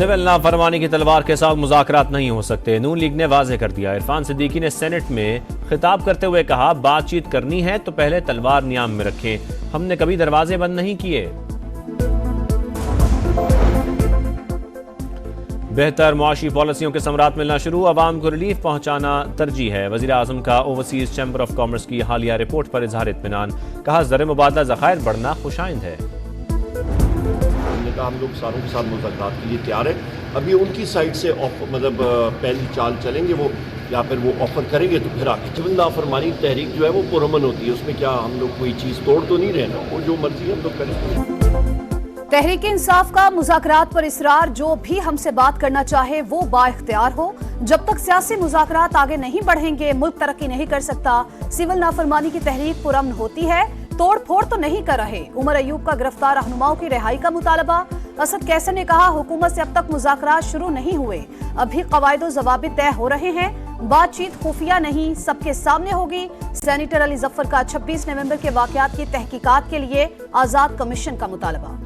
Civil नाफरमानी की तलवार के साथ मुज़ाकरात नहीं हो सकते, नून लीग ने वाज़ेह कर दिया। इरफान सिद्दीकी ने सेनेट में खिताब करते हुए कहा, बातचीत करनी है तो पहले तलवार नियाम में रखें, हमने कभी दरवाजे बंद नहीं किए। बेहतर मुआशी पॉलिसियों के समरात मिलना शुरू, अवाम को रिलीफ पहुंचाना तरजीह है। वज़ीर आज़म का ओवरसीज चैम्बर ऑफ कॉमर्स की हालिया रिपोर्ट पर इजहार इत्मीनान, कहा ज़र मुबादला ज़खायर बढ़ना खुशाइंद है। हम लोग सारों के साथ मुज़ाकरात के लिए तैयार है। अभी उनकी साइड से मतलब पहली चाल चलेंगे वो, या फिर वो ऑफर करेंगे तो फिर आगे सिविल नाफरमानी तहरीक जो है वो पुरअमन होती है, उसमें क्या हम लोग कोई चीज़ तोड़ तो नहीं रहे ना, वो जो मर्जी हम लोग करें। तहरीक इंसाफ का मुज़ाकरात पर इसरार, जो भी हमसे बात करना चाहे वो बाइख्तियार हो। जब तक सियासी मुज़ाकरात आगे नहीं बढ़ेंगे मुल्क तरक्की नहीं कर सकता। सिविल नाफरमानी की तहरीक पुरअमन होती है, तोड़ फोड़ तो नहीं कर रहे। उमर अयूब का गिरफ्तार रहनुमाओं की रिहाई का मुतालबा। असद कैसर ने कहा, हुकूमत से अब तक मुज़ाकरात शुरू नहीं हुए, अभी कवायद व ज़वाबित तय हो रहे हैं, बातचीत खुफिया नहीं सबके सामने होगी। सेनेटर अली जफर का 26 नवंबर के वाकयात की तहकीकात के लिए आजाद कमीशन का मुतालबा।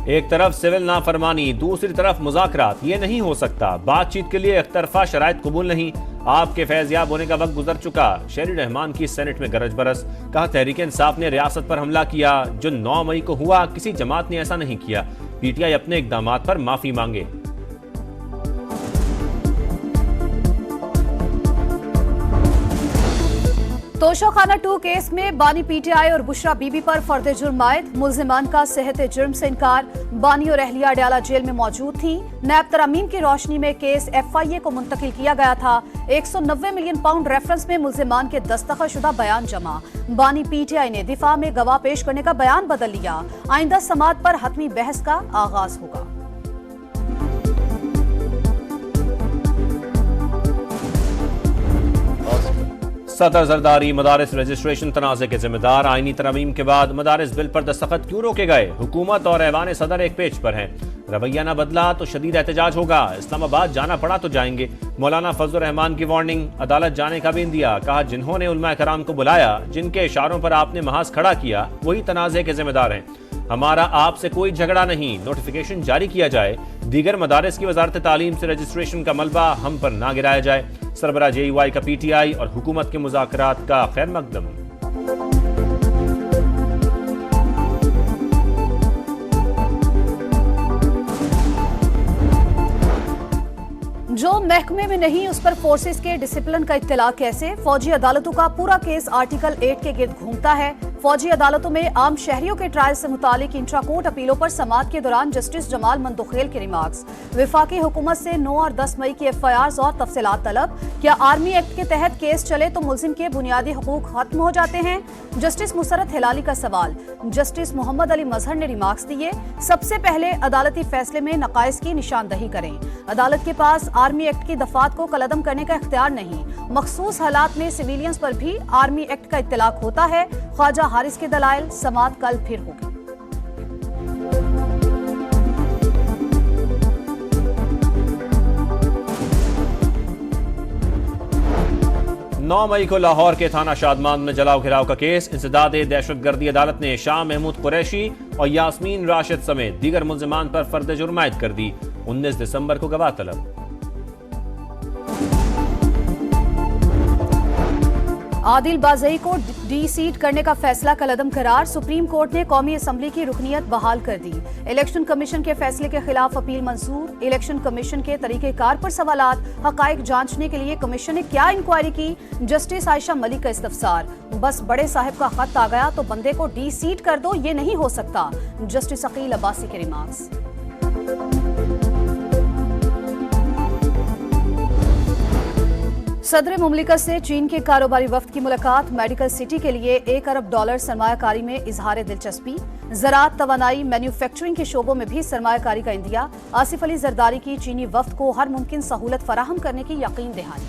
एक तरफ सिविल नाफरमानी, दूसरी तरफ मुज़ाकरात, ये नहीं हो सकता। बातचीत के लिए एक तरफा शराइत कबूल नहीं। आपके फैज़याब होने का वक्त गुजर चुका। शेरी रहमान की सेनेट में गरज बरस, कहा तहरीक इंसाफ ने रियासत पर हमला किया, जो 9 मई को हुआ किसी जमात ने ऐसा नहीं किया। पीटीआई अपने इकदामात पर माफी मांगे। तोशाखाना 2 केस में बानी पीटीआई और बुशरा बीबी पर फर्द जुर्म आयद। मुल्जिमान का सेहत जुर्म से इनकार। बानी और अहलिया अडयाला जेल में मौजूद थी। नैब तरमीम की रोशनी में केस FIA को मुंतकिल किया गया था। 190 मिलियन पाउंड रेफरेंस में मुल्जिमान के दस्तखतशुदा बयान जमा। बानी पीटीआई ने दिफा में गवाह पेश करने का बयान बदल लिया। आइंदा समात पर हतमी बहस का आगाज होगा। सदर जरदारी मदारिस रजिस्ट्रेशन तनाज़े के जिम्मेदार, आईनी तरमीम के बाद मदारिस बिल पर दस्तखत क्यों रोके गए? हुकूमत और ऐवान सदर एक पेज पर हैं। रवैया न बदला तो शदीद एहतजाज होगा। इस्लामाबाद जाना पड़ा तो जाएंगे। मौलाना फजलुर रहमान की वार्निंग, अदालत जाने का भी दिया। कहा जिन्होंने उलमा कराम को बुलाया, जिनके इशारों पर आपने महाज खड़ा किया, वही तनाज़े के जिम्मेदार हैं। हमारा आपसे कोई झगड़ा नहीं, नोटिफिकेशन जारी किया जाए। दीगर मदारिस की वजारत तालीम से रजिस्ट्रेशन का मलबा हम पर ना गिराया जाए। सरबरा JUI का PTI और हुकूमत के मुज़ाकरात का खैर मकदम। जो महकमे में नहीं उस पर फोर्सेस के डिसिप्लिन का इत्तला कैसे? फौजी अदालतों का पूरा केस आर्टिकल 8 के गिर्द घूमता है। फौजी अदालतों में आम शहरियों के ट्रायल से मुतालिक इंट्रा कोर्ट अपीलों पर समात के दौरान जस्टिस जमाल मंदुखेल के रिमार्क्स। विफाकी हुकूमत से 9 और 10 मई की FIRs और तफसीलात तलब। क्या आर्मी एक्ट के तहत केस चले तो मुल्जिम के बुनियादी हुकूक खत्म हो जाते हैं? जस्टिस मुसरत हिलाली का सवाल। जस्टिस मोहम्मद अली मजहर ने रिमार्क्स दिए, सबसे पहले अदालती फैसले में नकाइस की निशानदही करें। अदालत के पास आर्मी एक्ट की दफात को कलअदम करने का इख्तियार नहीं। मखसूस हालात में सिविलियंस पर भी आर्मी एक्ट का इत्तलाक होता है। ख्वाजा हारिस के दलाइल। समात कल फिर होगी। 9 मई को लाहौर के थाना शादमान में जलाओ घिराव का केस। इंसदादे दहशतगर्दी अदालत ने शाह महमूद कुरैशी और यास्मीन राशिद समेत दीगर मुल्जिमान पर फर्द जुर्म आयद कर दी। 19 दिसंबर को गवाह तलब। आदिल बाज़ई को डी-सीट करने का फैसला कलअदम करार। सुप्रीम कोर्ट ने कौमी असम्बली की रुकनियत बहाल कर दी। इलेक्शन कमीशन के फैसले के खिलाफ अपील मंजूर। इलेक्शन कमीशन के तरीकेकार पर सवालात, हकाइक जांचने के लिए कमीशन ने क्या इंक्वायरी की? जस्टिस आयशा मलिक का इस्तफसार। बस बड़े साहब का खत आ गया तो बंदे को डी-सीट कर दो, ये नहीं हो सकता। जस्टिस अकील अब्बासी के रिमार्क्स। सदर मुमलिकत से चीन के कारोबारी वफ्द की मुलाकात। मेडिकल सिटी के लिए $1 अरब सरमायाकारी में इजहार दिलचस्पी। ज़राअत, तवानाई, मैन्युफैक्चरिंग के शोबों में भी सरमायाकारी का इंदिया। आसिफ अली जरदारी की चीनी वफ्द को हर मुमकिन सहूलत फराहम करने की यकीन दहानी।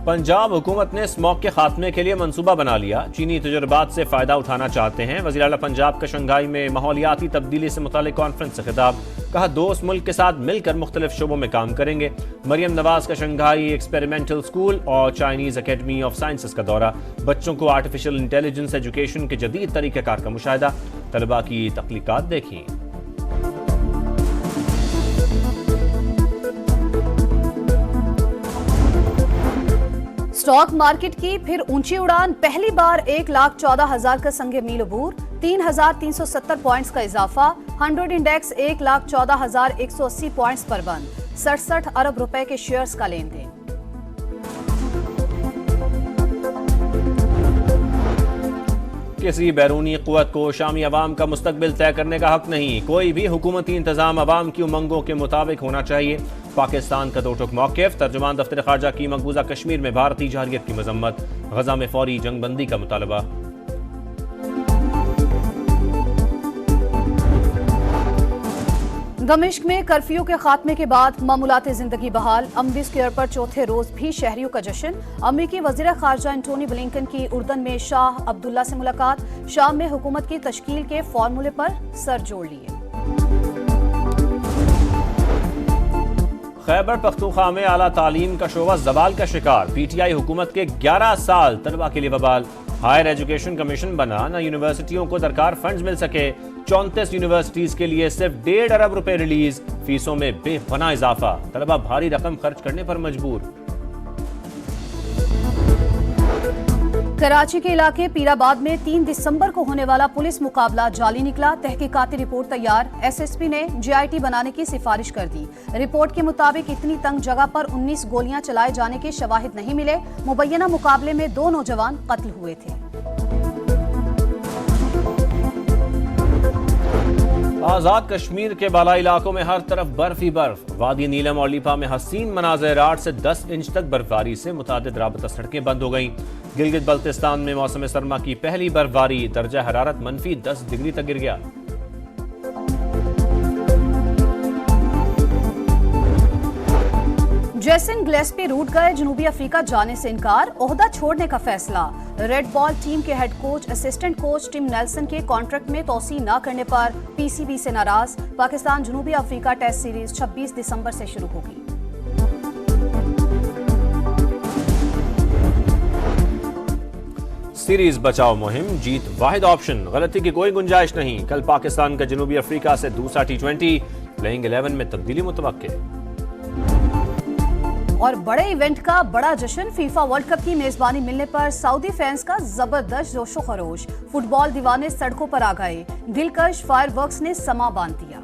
पंजाब हुकूमत ने स्मॉग के खात्मे के लिए मंसूबा बना लिया। चीनी तजुर्बात से फायदा उठाना चाहते हैं। वज़ीर आला पंजाब का शंघाई में माहौलियाती तब्दीली से मुतालिक कॉन्फ्रेंस से खिताब। कहा दोस्त मुल्क के साथ मिलकर मुख्तलिफ शोबों में काम करेंगे। मरियम नवाज का शंघाई एक्सपेरिमेंटल स्कूल और चाइनीज अकेडमी ऑफ साइंसेस का दौरा। बच्चों को आर्टिफिशियल इंटेलिजेंस एजुकेशन के जदीद तरीक़ेकार का मुशाहिदा। तलबा की तख्लीकात देखी। स्टॉक मार्केट की फिर ऊंची उड़ान। पहली बार 1,14,000 का संगे मील अबूर। 3,370 पॉइंट्स का इजाफा। 100 इंडेक्स 1,14,180 पॉइंट्स पर बंद। 67 अरब रुपए के शेयर्स का लेन देन। किसी बैरूनी कुव्वत को शामी अवाम का मुस्तकबिल तय करने का हक नहीं। कोई भी हुकूमती इंतजाम अवाम की उमंगों के मुताबिक होना चाहिए। पाकिस्तान का दो टुक मौक़िफ़। तर्जुमान दफ्तर खारजा की मकबूजा कश्मीर में भारतीय जहरियत की मजम्मत। गजा में फौरी जंगबंदी का मुतालबा। दमिश्क में कर्फ्यू के खात्मे के बाद मामूलात जिंदगी बहाल। अमवी स्क्वायर पर चौथे रोज भी शहरियों का जश्न। अमरीकी वज़ीर ख़ारजा एंटोनी ब्लिंकन की उर्दन में शाह अब्दुल्ला से मुलाकात। शाम में हुकूमत की तश्कील के फॉर्मूले पर सर जोड़ लिए। खैबर पख्तूनख्वा में आला तालीम का शोबा जवाल का शिकार। पीटीआई हुकूमत के 11 साल तलबा के लिए बवाल। हायर एजुकेशन कमीशन बना, न यूनिवर्सिटियों को दरकार फंड्स मिल सके। 34 यूनिवर्सिटीज के लिए सिर्फ 1.5 अरब रुपए रिलीज। फीसों में बेपना इजाफा। तलबा भारी रकम खर्च करने पर मजबूर। कराची के इलाके पीराबाद में 3 दिसंबर को होने वाला पुलिस मुकाबला जाली निकला। तहकीकाती रिपोर्ट तैयार। एसएसपी ने जीआईटी बनाने की सिफारिश कर दी। रिपोर्ट के मुताबिक इतनी तंग जगह पर 19 गोलियां चलाए जाने के शवाहिद नहीं मिले। मुबैना मुकाबले में 2 नौजवान कत्ल हुए थे। आजाद कश्मीर के बालाई इलाकों में हर तरफ बर्फ ही बर्फ। वादी नीलम और लीपा में हसीन मनाज़र। 8 से 10 इंच तक बर्फबारी से मुतादिद राबता सड़कें बंद हो गईं। गिलगित बल्तिस्तान में मौसम सरमा की पहली बर्फबारी। दर्जा हरारत -10 डिग्री तक गिर गया। जेसन ग्लेस्पी रूट गए। जनूबी अफ्रीका जाने से इनकार। ओहदा छोड़ने का फैसला। रेड बॉल टीम के head coach assistant coach Tim Nelson के कॉन्ट्रैक्ट में तोसी न करने पर पीसीबी से नाराज। पाकिस्तान जनूबी अफ्रीका टेस्ट सीरीज 26 दिसंबर से शुरू होगी। सीरीज बचाओ मुहिम, जीत वाहिद ऑप्शन, गलती की कोई गुंजाइश नहीं। कल पाकिस्तान का जनूबी अफ्रीका से दूसरा T20। प्लेइंग 11 में तब्दीली मुतवक्के। और बड़े इवेंट का बड़ा जश्न। फीफा वर्ल्ड कप की मेजबानी मिलने पर सऊदी फैंस का जबरदस्त जोशो खरोश। फुटबॉल दीवाने सड़कों पर आ गए। दिलकश फायरवर्क्स ने समा बांध दिया।